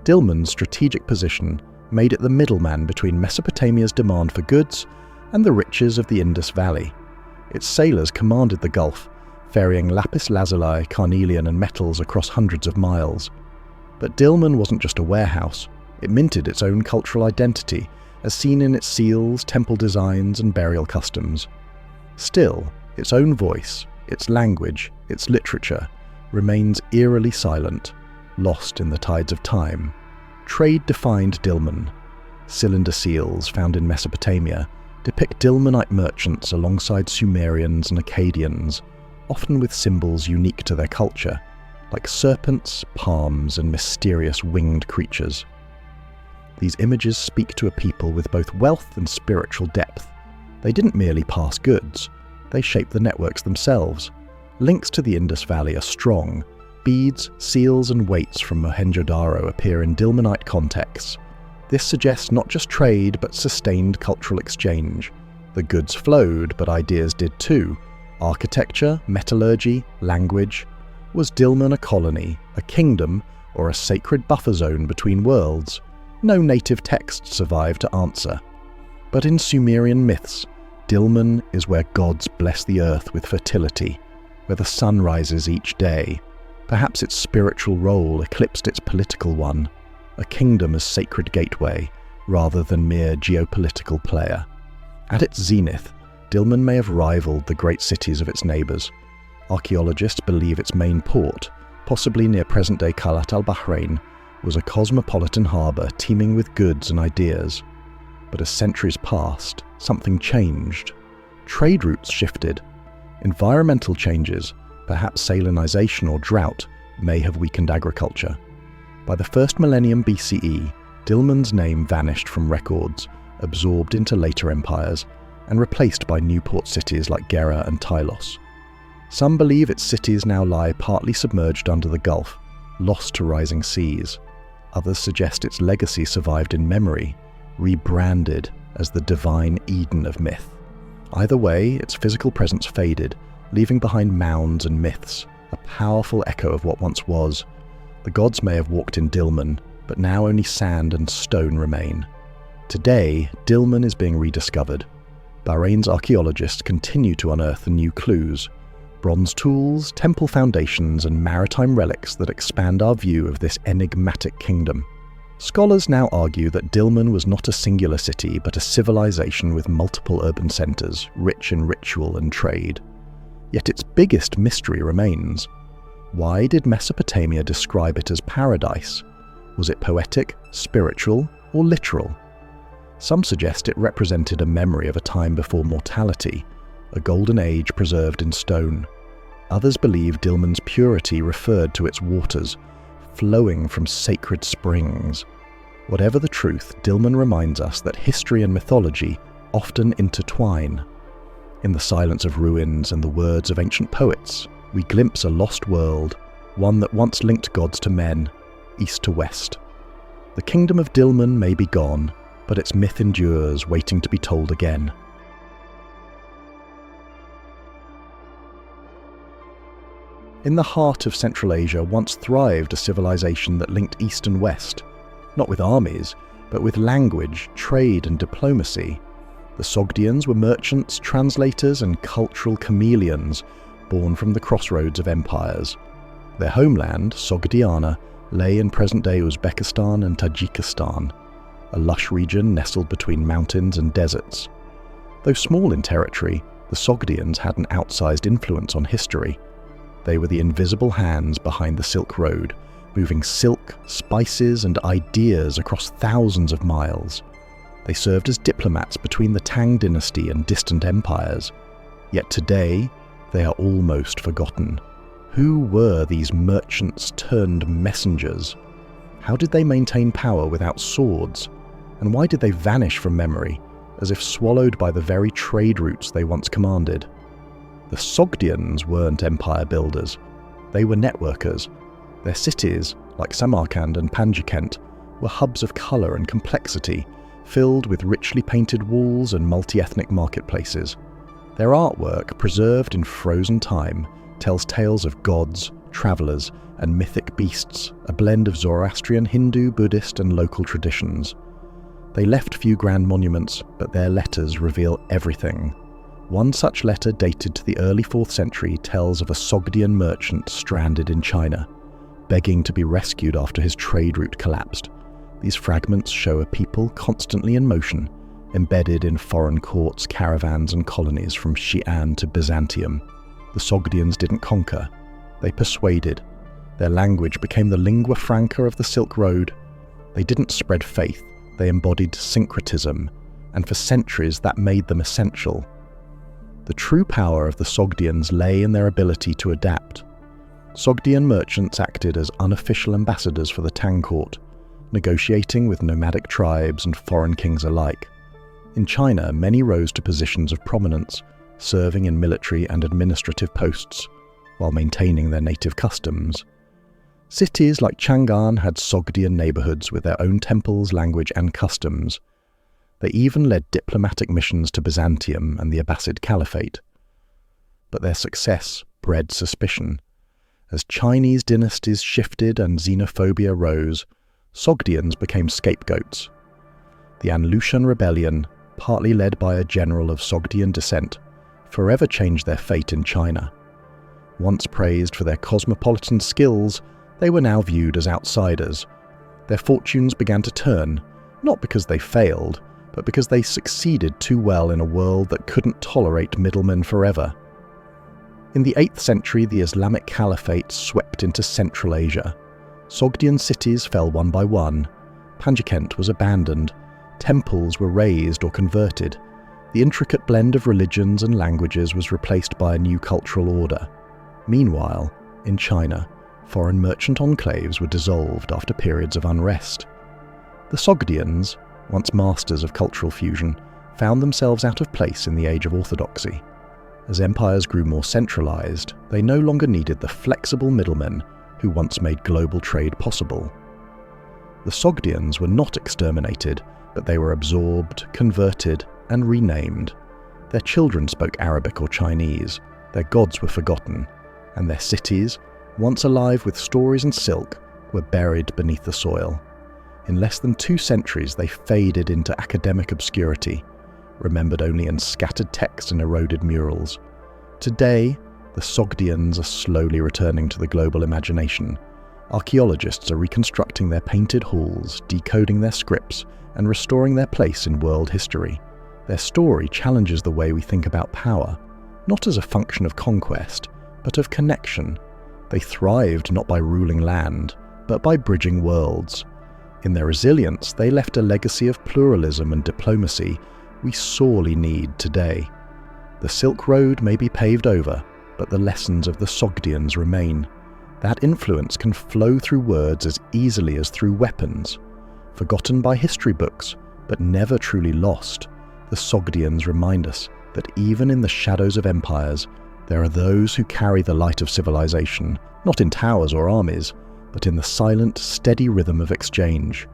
Dilmun's strategic position made it the middleman between Mesopotamia's demand for goods and the riches of the Indus Valley. Its sailors commanded the Gulf, ferrying lapis lazuli, carnelian, and metals across hundreds of miles. But Dilmun wasn't just a warehouse, it minted its own cultural identity, as seen in its seals, temple designs, and burial customs. Still, its own voice, its language, its literature, remains eerily silent, lost in the tides of time. Trade defined Dilmun. cylinder seals found in Mesopotamia depict Dilmunite merchants alongside Sumerians and Akkadians, often with symbols unique to their culture, like serpents, palms, and mysterious winged creatures. These images speak to a people with both wealth and spiritual depth. They didn't merely pass goods, they shaped the networks themselves. Links to the Indus Valley are strong. Beads, seals, and weights from Mohenjo-Daro appear in Dilmunite contexts. This suggests not just trade, but sustained cultural exchange. The goods flowed, but ideas did too. Architecture, metallurgy, language. Was Dilmun a colony, a kingdom, or a sacred buffer zone between worlds? No native text survived to answer. But in Sumerian myths, Dilmun is where gods bless the earth with fertility, where the sun rises each day. Perhaps its spiritual role eclipsed its political one, a kingdom as sacred gateway, rather than mere geopolitical player. At its zenith, Dilmun may have rivaled the great cities of its neighbours. Archaeologists believe its main port, possibly near present-day Khalat al-Bahrain, was a cosmopolitan harbour teeming with goods and ideas. But as centuries passed, something changed. Trade routes shifted. Environmental changes, perhaps salinisation or drought, may have weakened agriculture. By the first millennium BCE, Dilmun's name vanished from records, absorbed into later empires, and replaced by new port cities like Gera and Tylos. Some believe its cities now lie partly submerged under the Gulf, lost to rising seas. Others suggest its legacy survived in memory, rebranded as the divine Eden of myth. Either way, its physical presence faded, leaving behind mounds and myths, a powerful echo of what once was. The gods may have walked in Dilmun, but now only sand and stone remain. Today, Dilmun is being rediscovered. Bahrain's archaeologists continue to unearth new clues, bronze tools, temple foundations, and maritime relics that expand our view of this enigmatic kingdom. Scholars now argue that Dilmun was not a singular city, but a civilization with multiple urban centres, rich in ritual and trade. Yet its biggest mystery remains. Why did Mesopotamia describe it as paradise? Was it poetic, spiritual, or literal? Some suggest it represented a memory of a time before mortality, a golden age preserved in stone. Others believe Dilmun's purity referred to its waters, flowing from sacred springs. Whatever the truth, Dilmun reminds us that history and mythology often intertwine. In the silence of ruins and the words of ancient poets, we glimpse a lost world, one that once linked gods to men, east to west. The kingdom of Dilmun may be gone, but its myth endures, waiting to be told again. In the heart of Central Asia once thrived a civilization that linked East and West, not with armies, but with language, trade, and diplomacy. The Sogdians were merchants, translators, and cultural chameleons, born from the crossroads of empires. Their homeland, Sogdiana, lay in present-day Uzbekistan and Tajikistan, a lush region nestled between mountains and deserts. Though small in territory, the Sogdians had an outsized influence on history. They were the invisible hands behind the Silk Road, moving silk, spices, and ideas across thousands of miles. They served as diplomats between the Tang dynasty and distant empires. Yet today, they are almost forgotten. Who were these merchants turned messengers? How did they maintain power without swords? And why did they vanish from memory, as if swallowed by the very trade routes they once commanded? The Sogdians weren't empire builders. They were networkers. Their cities, like Samarkand and Panjikent, were hubs of colour and complexity, filled with richly painted walls and multi-ethnic marketplaces. Their artwork, preserved in frozen time, tells tales of gods, travellers, and mythic beasts, a blend of Zoroastrian, Hindu, Buddhist, and local traditions. They left few grand monuments, but their letters reveal everything. One such letter, dated to the early 4th century, tells of a Sogdian merchant stranded in China, begging to be rescued after his trade route collapsed. These fragments show a people constantly in motion, embedded in foreign courts, caravans, and colonies from Xi'an to Byzantium. The Sogdians didn't conquer, they persuaded. Their language became the lingua franca of the Silk Road. They didn't spread faith, they embodied syncretism, and for centuries that made them essential. The true power of the Sogdians lay in their ability to adapt. Sogdian merchants acted as unofficial ambassadors for the Tang court, negotiating with nomadic tribes and foreign kings alike. In China, many rose to positions of prominence, serving in military and administrative posts, while maintaining their native customs. Cities like Chang'an had Sogdian neighborhoods with their own temples, language, and customs. They even led diplomatic missions to Byzantium and the Abbasid Caliphate. But their success bred suspicion. As Chinese dynasties shifted and xenophobia rose, Sogdians became scapegoats. The Anlushan rebellion, partly led by a general of Sogdian descent, forever changed their fate in China. Once praised for their cosmopolitan skills, they were now viewed as outsiders. Their fortunes began to turn, not because they failed, but because they succeeded too well in a world that couldn't tolerate middlemen forever. In the 8th century, the Islamic Caliphate swept into Central Asia. Sogdian cities fell one by one. Panjikent was abandoned. Temples were razed or converted. The intricate blend of religions and languages was replaced by a new cultural order. Meanwhile, in China, foreign merchant enclaves were dissolved after periods of unrest. The Sogdians, once masters of cultural fusion, found themselves out of place in the age of orthodoxy. As empires grew more centralized, they no longer needed the flexible middlemen who once made global trade possible. The Sogdians were not exterminated, but they were absorbed, converted, and renamed. Their children spoke Arabic or Chinese, their gods were forgotten, and their cities, once alive with stories and silk, were buried beneath the soil. In less than 2 centuries, they faded into academic obscurity, remembered only in scattered texts and eroded murals. Today, the Sogdians are slowly returning to the global imagination. Archaeologists are reconstructing their painted halls, decoding their scripts, and restoring their place in world history. Their story challenges the way we think about power, not as a function of conquest, but of connection. They thrived not by ruling land, but by bridging worlds. In their resilience, they left a legacy of pluralism and diplomacy we sorely need today. The Silk Road may be paved over, but the lessons of the Sogdians remain. That influence can flow through words as easily as through weapons. Forgotten by history books, but never truly lost, the Sogdians remind us that even in the shadows of empires, there are those who carry the light of civilization, not in towers or armies, but in the silent, steady rhythm of exchange.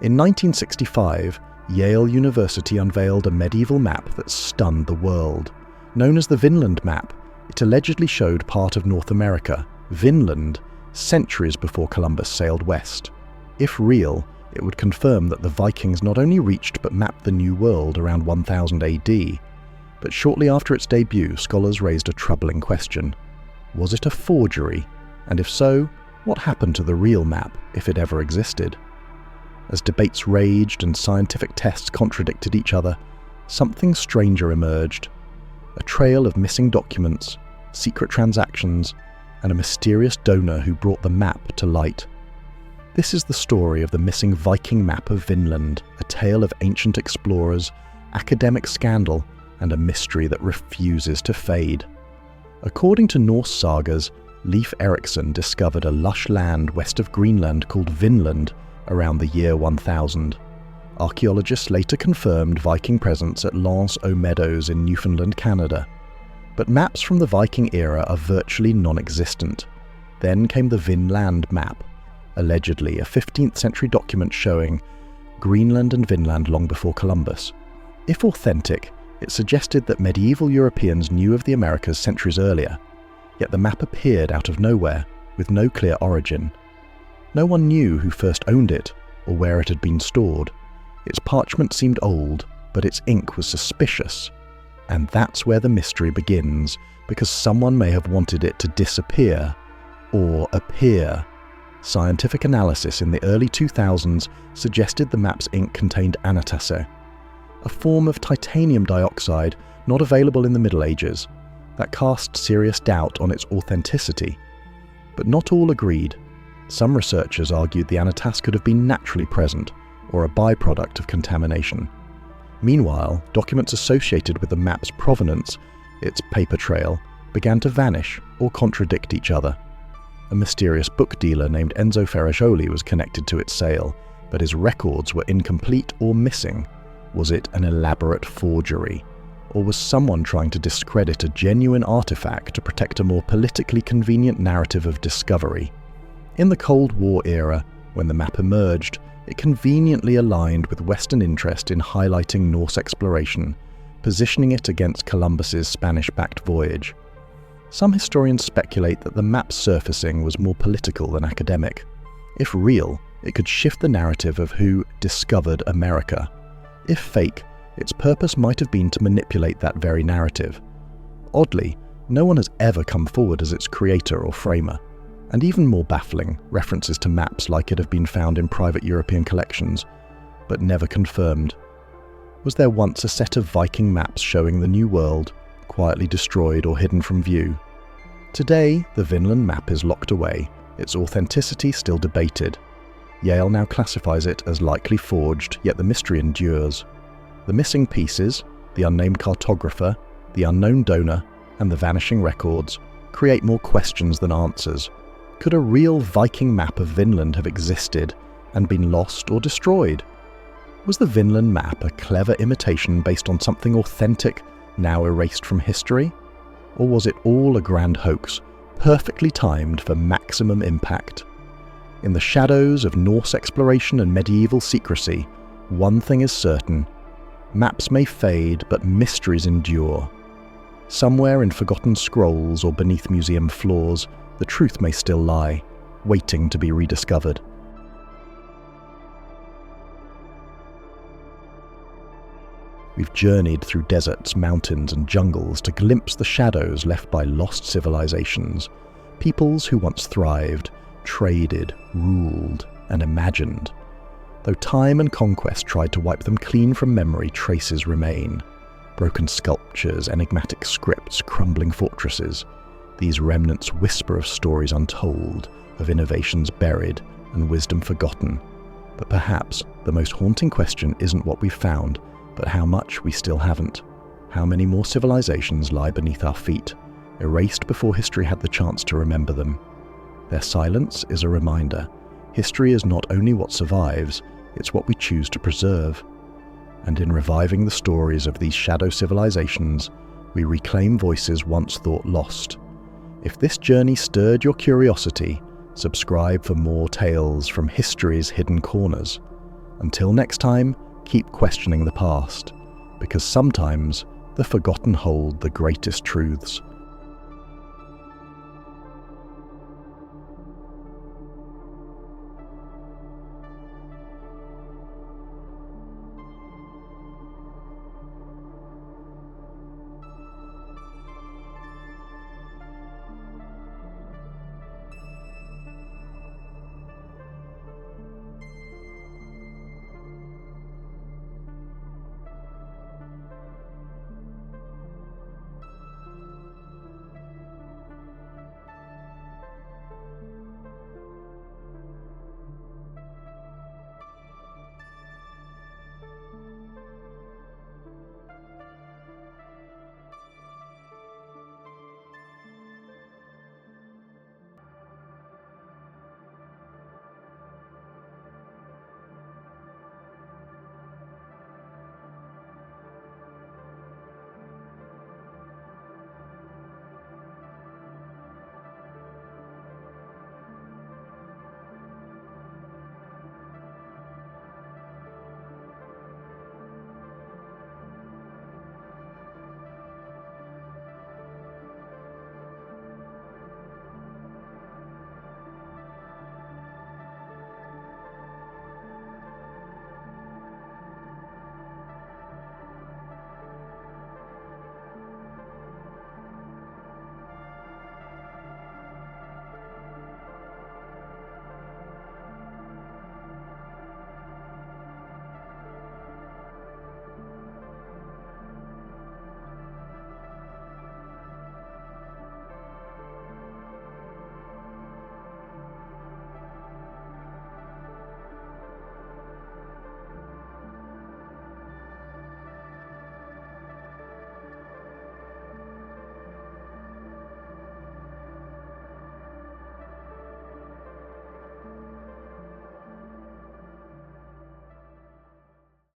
In 1965, Yale University unveiled a medieval map that stunned the world. Known as the Vinland map, it allegedly showed part of North America, Vinland, centuries before Columbus sailed west. If real, it would confirm that the Vikings not only reached but mapped the New World around 1000 AD. But shortly after its debut, scholars raised a troubling question. Was it a forgery? And if so, what happened to the real map, if it ever existed? As debates raged and scientific tests contradicted each other, something stranger emerged. A trail of missing documents, secret transactions, and a mysterious donor who brought the map to light. This is the story of the missing Viking map of Vinland, a tale of ancient explorers, academic scandal, and a mystery that refuses to fade. According to Norse sagas, Leif Erikson discovered a lush land west of Greenland called Vinland around the year 1000. Archaeologists later confirmed Viking presence at L'Anse aux Meadows in Newfoundland, Canada. But maps from the Viking era are virtually non-existent. Then came the Vinland map, allegedly a 15th century document showing Greenland and Vinland long before Columbus. If authentic, it suggested that medieval Europeans knew of the Americas centuries earlier, yet the map appeared out of nowhere, with no clear origin. No one knew who first owned it, or where it had been stored. Its parchment seemed old, but its ink was suspicious. And that's where the mystery begins, because someone may have wanted it to disappear, or appear. Scientific analysis in the early 2000s suggested the map's ink contained anatase, a form of titanium dioxide not available in the Middle Ages, that cast serious doubt on its authenticity. But not all agreed. Some researchers argued the anatas could have been naturally present, or a byproduct of contamination. Meanwhile, documents associated with the map's provenance, its paper trail, began to vanish or contradict each other. A mysterious book dealer named Enzo Ferrajoli was connected to its sale, but his records were incomplete or missing. Was it an elaborate forgery? Or was someone trying to discredit a genuine artifact to protect a more politically convenient narrative of discovery? In the Cold War era, when the map emerged, it conveniently aligned with Western interest in highlighting Norse exploration, positioning it against Columbus's Spanish-backed voyage. Some historians speculate that the map's surfacing was more political than academic. If real, it could shift the narrative of who discovered America. If fake, its purpose might have been to manipulate that very narrative. Oddly, no one has ever come forward as its creator or framer. And even more baffling, references to maps like it have been found in private European collections, but never confirmed. Was there once a set of Viking maps showing the New World, quietly destroyed or hidden from view? Today, the Vinland map is locked away, its authenticity still debated. Yale now classifies it as likely forged, yet the mystery endures. The missing pieces, the unnamed cartographer, the unknown donor, and the vanishing records create more questions than answers. Could a real Viking map of Vinland have existed and been lost or destroyed? Was the Vinland map a clever imitation based on something authentic, now erased from history? Or was it all a grand hoax, perfectly timed for maximum impact? In the shadows of Norse exploration and medieval secrecy, one thing is certain: maps may fade, but mysteries endure. Somewhere in forgotten scrolls or beneath museum floors, the truth may still lie, waiting to be rediscovered. We've journeyed through deserts, mountains, and jungles to glimpse the shadows left by lost civilizations, peoples who once thrived, traded, ruled, and imagined. Though time and conquest tried to wipe them clean from memory, traces remain. Broken sculptures, enigmatic scripts, crumbling fortresses. These remnants whisper of stories untold, of innovations buried and wisdom forgotten. But perhaps the most haunting question isn't what we've found, but how much we still haven't. How many more civilizations lie beneath our feet, erased before history had the chance to remember them? Their silence is a reminder. History is not only what survives, it's what we choose to preserve. And in reviving the stories of these shadow civilizations, we reclaim voices once thought lost. If this journey stirred your curiosity, subscribe for more tales from history's hidden corners. Until next time, keep questioning the past, because sometimes the forgotten hold the greatest truths.